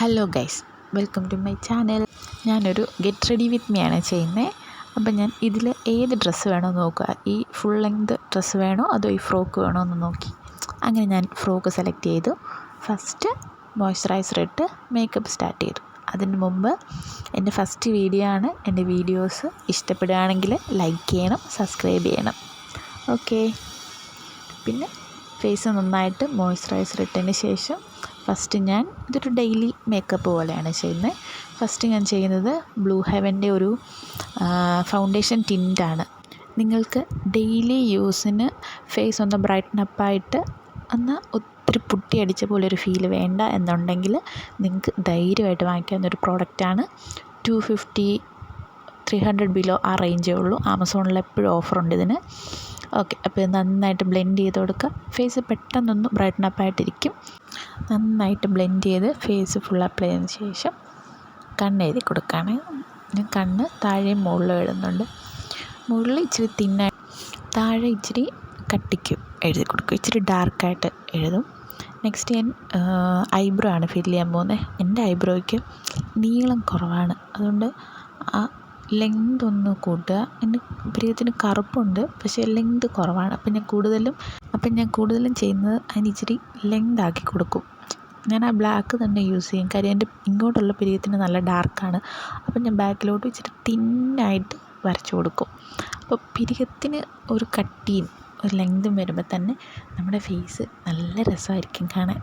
Hello guys, welcome to my channel. ഞാനൊരു get ready with me ആണ് ചെയ്യുന്നത്. അപ്പം ഞാൻ ഇതിൽ ഏത് ഡ്രസ്സ് വേണോ നോക്കുക, ഈ ഫുൾ ലെങ്ത് ഡ്രസ്സ് വേണോ അതോ ഈ ഫ്രോക്ക് വേണോ എന്ന് നോക്കി. അങ്ങനെ ഞാൻ ഫ്രോക്ക് സെലക്ട് ചെയ്തു. ഫസ്റ്റ് മോയ്സ്ചറൈസർ ഇട്ട് മേക്കപ്പ് സ്റ്റാർട്ട് ചെയ്തു. അതിന് മുമ്പ് എൻ്റെ ഫസ്റ്റ് വീഡിയോ ആണ്. എൻ്റെ വീഡിയോസ് ഇഷ്ടപ്പെടുകയാണെങ്കിൽ ലൈക്ക് ചെയ്യണം, സബ്സ്ക്രൈബ് ചെയ്യണം. ഓക്കെ. പിന്നെ ഫേസ് നന്നായിട്ട് മോയ്സ്ചറൈസർ ഇട്ടതിന് ശേഷം ഫസ്റ്റ് ഞാൻ ഇതൊരു ഡെയിലി മേക്കപ്പ് പോലെയാണ് ചെയ്യുന്നത്. ഫസ്റ്റ് ഞാൻ ചെയ്യുന്നത് ബ്ലൂ ഹെവൻ്റെ ഒരു ഫൗണ്ടേഷൻ ടിൻ്റാണ്. നിങ്ങൾക്ക് ഡെയിലി യൂസിന് ഫേസ് ഒന്ന് ബ്രൈറ്റൻ അപ്പായിട്ട് എന്നാൽ ഒത്തിരി പുട്ടിയടിച്ച പോലെ ഒരു ഫീല് വേണ്ട എന്നുണ്ടെങ്കിൽ നിങ്ങൾക്ക് ധൈര്യമായിട്ട് വാങ്ങിക്കാവുന്നൊരു പ്രോഡക്റ്റാണ്. 250 300 ബിലോ ആ റേഞ്ചേ ഉള്ളൂ. ആമസോണിൽ എപ്പോഴും ഓഫറുണ്ട് ഇതിന്. ഓക്കെ, അപ്പോൾ ഇത് നന്നായിട്ട് ബ്ലെൻഡ് ചെയ്ത് കൊടുക്കുക. ഫേസ് പെട്ടെന്നൊന്ന് ബ്രൈറ്റൻ അപ്പായിട്ടിരിക്കും. നന്നായിട്ട് ബ്ലെൻഡ് ചെയ്ത് ഫേസ് ഫുൾ അപ്ലൈ ചെയ്തതിന് ശേഷം കണ്ണെഴുതി കൊടുക്കുകയാണ്. ഞാൻ കണ്ണ് താഴെയും മുകളിലും എഴുതുന്നുണ്ട്. മുകളിൽ ഇച്ചിരി തിന്നായി, താഴെ ഇച്ചിരി കട്ടിക്ക് എഴുതി കൊടുക്കും. ഇച്ചിരി ഡാർക്കായിട്ട് എഴുതും. നെക്സ്റ്റ് ഞാൻ ഐബ്രോ ആണ് ഫില്ല് ചെയ്യാൻ പോകുന്നത്. എൻ്റെ ഐബ്രോയ്ക്ക് നീളം കുറവാണ്, അതുകൊണ്ട് ആ ലെങ്ത് ഒന്ന് കൂട്ടുക. എൻ്റെ പ്രിയത്തിന് കറുപ്പുണ്ട്, പക്ഷേ ലെങ്ത് കുറവാണ്. അപ്പം ഞാൻ കൂടുതലും ചെയ്യുന്നത് അതിന് ഇച്ചിരി ലെങ്ത് ആക്കി കൊടുക്കും. ഞാൻ ആ ബ്ലാക്ക് തന്നെ യൂസ് ചെയ്യും. കാര്യം എൻ്റെ ഇങ്ങോട്ടുള്ള പ്രിയത്തിന് നല്ല ഡാർക്കാണ്. അപ്പം ഞാൻ ബാക്കിലോട്ട് ഇച്ചിരി തിന്നായിട്ട് വരച്ചു കൊടുക്കും. അപ്പോൾ പിരികത്തിന് ഒരു കട്ടിയും ഒരു ലെങ്തും വരുമ്പോൾ തന്നെ നമ്മുടെ ഫേസ് നല്ല രസമായിരിക്കും കാണാൻ.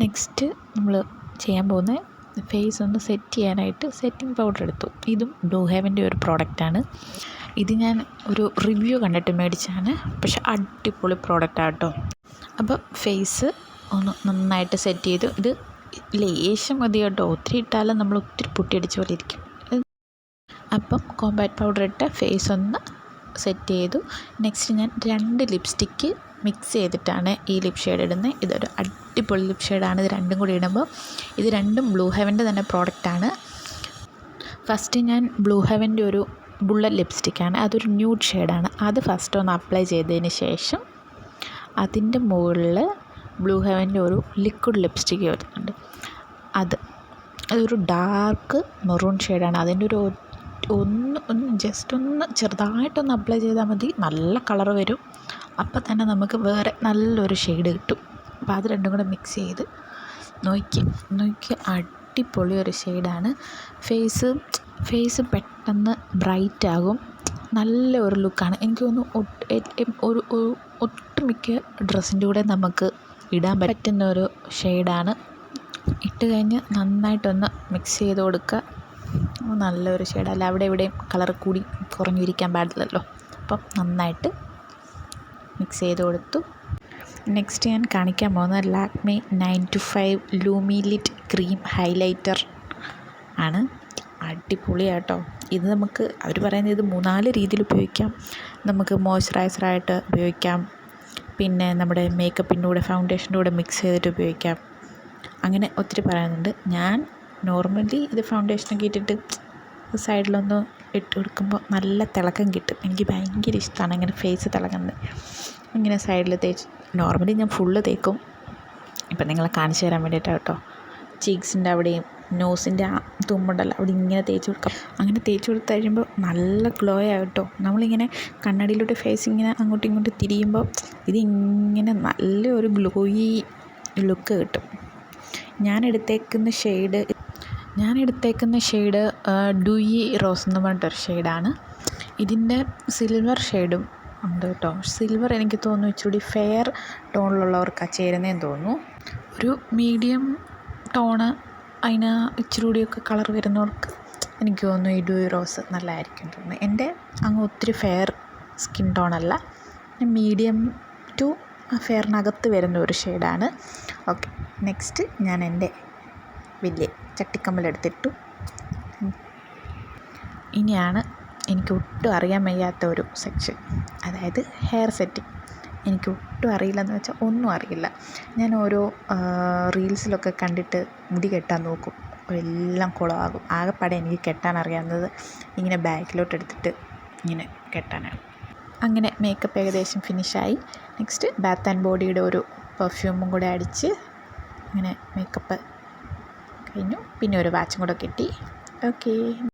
നെക്സ്റ്റ് നമ്മൾ ചെയ്യാൻ പോകുന്നത് ഫേസ് ഒന്ന് സെറ്റ് ചെയ്യാനായിട്ട് സെറ്റിംഗ് പൗഡർ എടുത്തു. ഇതും ബ്ലൂ ഹെവൻ്റെ ഒരു പ്രോഡക്റ്റാണ്. ഇത് ഞാൻ ഒരു റിവ്യൂ കണ്ടിട്ട് മേടിച്ചാണ്, പക്ഷെ അടിപൊളി പ്രോഡക്റ്റാണ് കേട്ടോ. അപ്പോൾ ഫേസ് ഒന്ന് നന്നായിട്ട് സെറ്റ് ചെയ്തു. ഇത് ലേശം മതി കേട്ടോ, ഒത്തിരി ഇട്ടാലും നമ്മൾ ഒത്തിരി പൊട്ടിയടിച്ച പോലെ ഇരിക്കും. അപ്പം കോമ്പാക്ട് പൗഡർ ഇട്ട് ഫേസ് ഒന്ന് സെറ്റ് ചെയ്തു. നെക്സ്റ്റ് ഞാൻ 2 ലിപ്സ്റ്റിക്ക് മിക്സ് ചെയ്തിട്ടാണ് ഈ ലിപ് ഷെയ്ഡ് ഇടുന്നത്. ഇതൊരു അടിപൊളി ലിപ് ഷെയ്ഡാണ്. ഇത് രണ്ടും കൂടി ഇടുമ്പോൾ ഇത് രണ്ടും ബ്ലൂ ഹെവൻ്റെ തന്നെ പ്രോഡക്റ്റാണ്. ഫസ്റ്റ് ഞാൻ ബ്ലൂ ഹെവൻ്റെ ഒരു ബുള്ളറ്റ് ലിപ്സ്റ്റിക്കാണ്, അതൊരു ന്യൂഡ് ഷെയ്ഡാണ്. അത് ഫസ്റ്റ് ഒന്ന് അപ്ലൈ ചെയ്തതിന് ശേഷം അതിൻ്റെ മുകളിൽ ബ്ലൂ ഹെവൻ്റെ ഒരു ലിക്വിഡ് ലിപ്സ്റ്റിക്ക് വരുന്നുണ്ട്. അതൊരു ഡാർക്ക് മെറൂൺ ഷെയ്ഡാണ്. അതിൻ്റെ ഒരു ജസ്റ്റ് ഒന്ന് ചെറുതായിട്ടൊന്ന് അപ്ലൈ ചെയ്താൽ മതി, നല്ല കളർ വരും. അപ്പം തന്നെ നമുക്ക് വേറെ നല്ലൊരു ഷെയ്ഡ് കിട്ടും. അപ്പോൾ അത് രണ്ടും കൂടെ മിക്സ് ചെയ്ത് നോക്കി അടിപൊളി ഒരു ഷെയ്ഡാണ്. ഫേസ് പെട്ടെന്ന് ബ്രൈറ്റ് ആകും. നല്ല ഒരു ലുക്കാണ്. എനിക്ക് തോന്നുന്നു ഒട്ടുമിക്ക ഡ്രസ്സിൻ്റെ കൂടെ നമുക്ക് ഇടാൻ പറ്റുന്ന ഒരു ഷെയ്ഡാണ്. ഇട്ട് കഴിഞ്ഞ് നന്നായിട്ടൊന്ന് മിക്സ് ചെയ്ത് കൊടുക്കുക. നല്ലൊരു ഷെയ്ഡല്ല, അവിടെ ഇവിടെയും കളർ കൂടി കുറഞ്ഞിരിക്കാൻ പാടില്ലല്ലോ. അപ്പം നന്നായിട്ട് മിക്സ് ചെയ്ത് കൊടുത്തു. നെക്സ്റ്റ് ഞാൻ കാണിക്കാൻ പോകുന്നത് Lakme 925 Lumi lit cream highlighter ആണ്. അടിപൊളിയാട്ടോ. ഇത് നമുക്ക് അവർ പറയുന്നത് ഇത് 3-4 രീതിയിൽ ഉപയോഗിക്കാം. നമുക്ക് മോയ്സ്ചറൈസറായിട്ട് ഉപയോഗിക്കാം, പിന്നെ നമ്മുടെ മേക്കപ്പിൻ്റെ കൂടെ ഫൗണ്ടേഷൻ്റെ കൂടെ മിക്സ് ചെയ്തിട്ട് ഉപയോഗിക്കാം. അങ്ങനെ ഒത്തിരി പറയുന്നുണ്ട്. ഞാൻ നോർമലി ഇത് ഫൗണ്ടേഷനൊക്കെ ഇട്ടിട്ട് സൈഡിലൊന്ന് ഇട്ട് കൊടുക്കുമ്പോൾ നല്ല തിളക്കം കിട്ടും. എനിക്ക് ഭയങ്കര ഇഷ്ടമാണ് ഇങ്ങനെ ഫേസ് തിളങ്ങുന്നത്. ഇങ്ങനെ സൈഡിൽ തേച്ച് നോർമലി ഞാൻ ഫുള്ള് തേക്കും. ഇപ്പം നിങ്ങളെ കാണിച്ചു തരാൻ വേണ്ടിയിട്ടാണ് കേട്ടോ. ചീക്സിൻ്റെ അവിടെയും നോസിൻ്റെ ആ തുമ്പുണ്ടല്ലോ അവിടെ ഇങ്ങനെ തേച്ച് കൊടുക്കാം. അങ്ങനെ തേച്ച് കൊടുത്ത് കഴിയുമ്പോൾ നല്ല ഗ്ലോ ആകട്ടോ. നമ്മളിങ്ങനെ കണ്ണടിയിലോട്ട് ഫേസ് ഇങ്ങനെ അങ്ങോട്ടും ഇങ്ങോട്ടും തിരിയുമ്പോൾ ഇതിങ്ങനെ നല്ലൊരു ഗ്ലോയി ലുക്ക് കിട്ടും. ഞാൻ എടുത്തേക്കുന്ന ഷെയ്ഡ് ഡുയി റോസ് എന്ന് പറഞ്ഞിട്ടൊരു ഷെയ്ഡാണ്. ഇതിൻ്റെ സിൽവർ ഷെയ്ഡും ഉണ്ട് കേട്ടോ. സിൽവർ എനിക്ക് തോന്നുന്നു ഇച്ചിരി ഫെയർ ടോണിലുള്ളവർക്കാണ് ചേരുന്നതെന്ന് തോന്നുന്നു. ഒരു മീഡിയം ടോണ് അതിന് ഇച്ചിരി കൂടിയൊക്കെ കളർ വരുന്നവർക്ക് എനിക്ക് തോന്നുന്നു ഈ ഡുയി റോസ് നല്ലതായിരിക്കും തോന്നുന്നു. എൻ്റെ അങ്ങ് ഒത്തിരി ഫെയർ സ്കിൻ ടോണല്ല, മീഡിയം ടു ഫെയറിനകത്ത് വരുന്ന ഒരു ഷെയ്ഡാണ്. ഓക്കെ, നെക്സ്റ്റ് ഞാൻ എൻ്റെ വലിയ ചട്ടിക്കമ്മലെടുത്തിട്ടു. ഇനിയാണ് എനിക്ക് ഒട്ടും അറിയാൻ വയ്യാത്ത ഒരു സെക്ഷൻ, അതായത് ഹെയർ സെറ്റിംഗ്. എനിക്ക് ഒട്ടും അറിയില്ലെന്ന് വെച്ചാൽ ഒന്നും അറിയില്ല. ഞാൻ ഓരോ റീൽസിലൊക്കെ കണ്ടിട്ട് മുടി കെട്ടാൻ നോക്കും, എല്ലാം കുളമാകും. ആകെപ്പാടെ എനിക്ക് കെട്ടാൻ അറിയാവുന്നത് ഇങ്ങനെ ബാക്കിലോട്ട് എടുത്തിട്ട് ഇങ്ങനെ കെട്ടാനാണ്. അങ്ങനെ മേക്കപ്പ് ഏകദേശം ഫിനിഷായി. നെക്സ്റ്റ് ബാത്ത് ആൻഡ് ബോഡിയുടെ ഒരു പെർഫ്യൂമും കൂടെ അടിച്ച് ഇങ്ങനെ മേക്കപ്പ് കഴിഞ്ഞു. പിന്നെ ഒരു വാച്ചും കൂടെ കിട്ടി. ഓക്കേ.